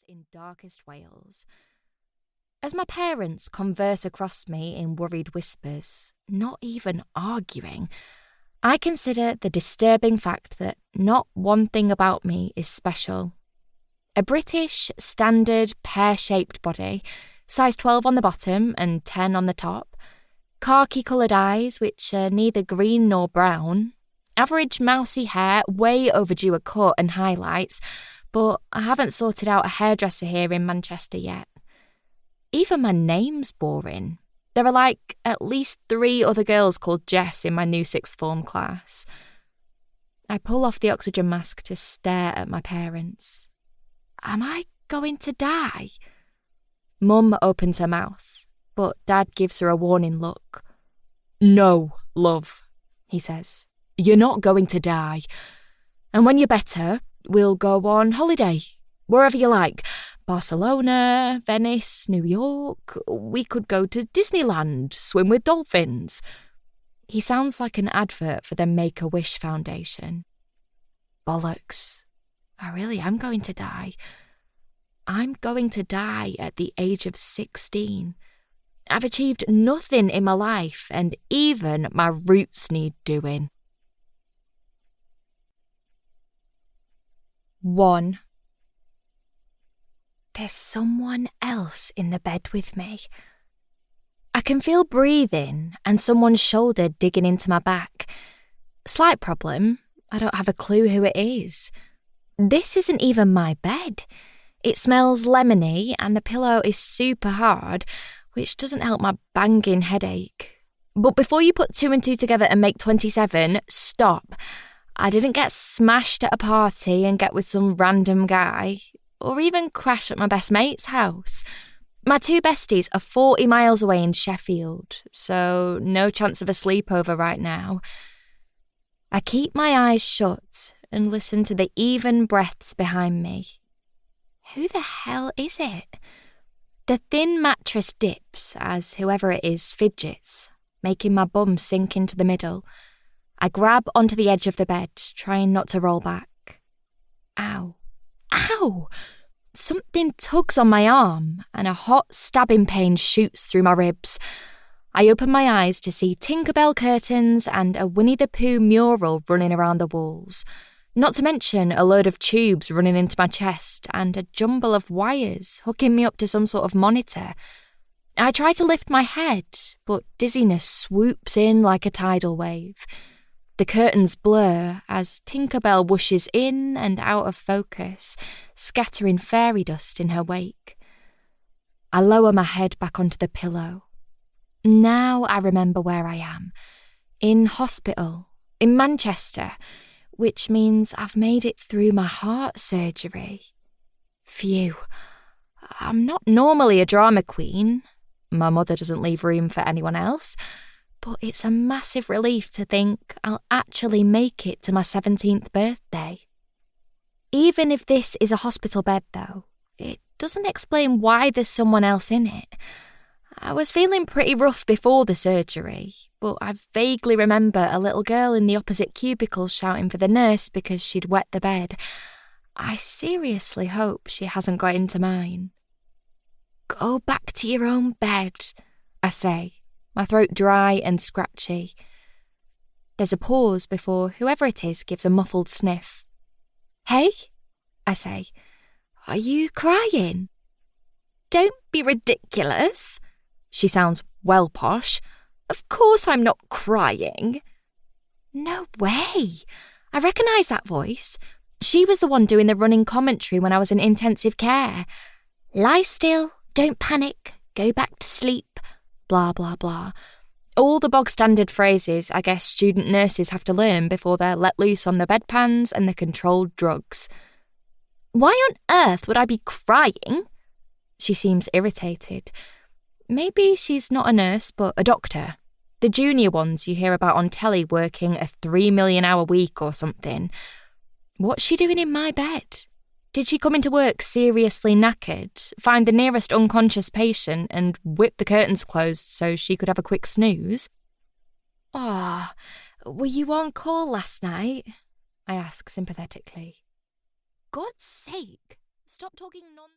in darkest Wales. As my parents converse across me in worried whispers, not even arguing, I consider the disturbing fact that not one thing about me is special. A British, standard, pear-shaped body, size 12 on the bottom and 10 on the top, khaki-coloured eyes which are neither green nor brown, average mousy hair, way overdue a cut and highlights, but I haven't sorted out a hairdresser here in Manchester yet. Even my name's boring. There are like at least 3 other girls called Jess in my new 6th form class. I pull off the oxygen mask to stare at my parents. Am I going to die? Mum opens her mouth, but Dad gives her a warning look. No, love, he says. You're not going to die. And when you're better, we'll go on holiday, wherever you like. Barcelona, Venice, New York. We could go to Disneyland, swim with dolphins. He sounds like an advert for the Make-A-Wish Foundation. Bollocks. I really am going to die. I'm going to die at the age of 16. I've achieved nothing in my life, and even my roots need doing. 1. There's someone else in the bed with me. I can feel breathing and someone's shoulder digging into my back. Slight problem, I don't have a clue who it is. This isn't even my bed. It smells lemony and the pillow is super hard, which doesn't help my banging headache. But before you put 2 and 2 together and make 27, stop. I didn't get smashed at a party and get with some random guy, or even crash at my best mate's house. My 2 besties are 40 miles away in Sheffield, so no chance of a sleepover right now. I keep my eyes shut and listen to the even breaths behind me. Who the hell is it? The thin mattress dips as whoever it is fidgets, making my bum sink into the middle. I grab onto the edge of the bed, trying not to roll back. Ow. Ow! Something tugs on my arm, and a hot stabbing pain shoots through my ribs. I open my eyes to see Tinkerbell curtains and a Winnie the Pooh mural running around the walls. Not to mention a load of tubes running into my chest and a jumble of wires hooking me up to some sort of monitor. I try to lift my head, but dizziness swoops in like a tidal wave. The curtains blur as Tinkerbell whooshes in and out of focus, scattering fairy dust in her wake. I lower my head back onto the pillow. Now I remember where I am. In hospital, in Manchester, which means I've made it through my heart surgery. Phew. I'm not normally a drama queen. My mother doesn't leave room for anyone else. But it's a massive relief to think I'll actually make it to my 17th birthday. Even if this is a hospital bed, though, it doesn't explain why there's someone else in it. I was feeling pretty rough before the surgery, but I vaguely remember a little girl in the opposite cubicle shouting for the nurse because she'd wet the bed. I seriously hope she hasn't got into mine. Go back to your own bed, I say. My throat dry and scratchy. There's a pause before whoever it is gives a muffled sniff. Hey, I say, are you crying? Don't be ridiculous. She sounds well posh. Of course I'm not crying. No way. I recognise that voice. She was the one doing the running commentary when I was in intensive care. Lie still, don't panic, go back to sleep. Blah, blah, blah. All the bog-standard phrases I guess student nurses have to learn before they're let loose on the bedpans and the controlled drugs. Why on earth would I be crying? She seems irritated. Maybe she's not a nurse, but a doctor. The junior ones you hear about on telly working a 3 million hour week or something. What's she doing in my bed? Did she come into work seriously knackered, find the nearest unconscious patient and whip the curtains closed so she could have a quick snooze? Ah, were you on call last night? I ask sympathetically. God's sake, stop talking nonsense.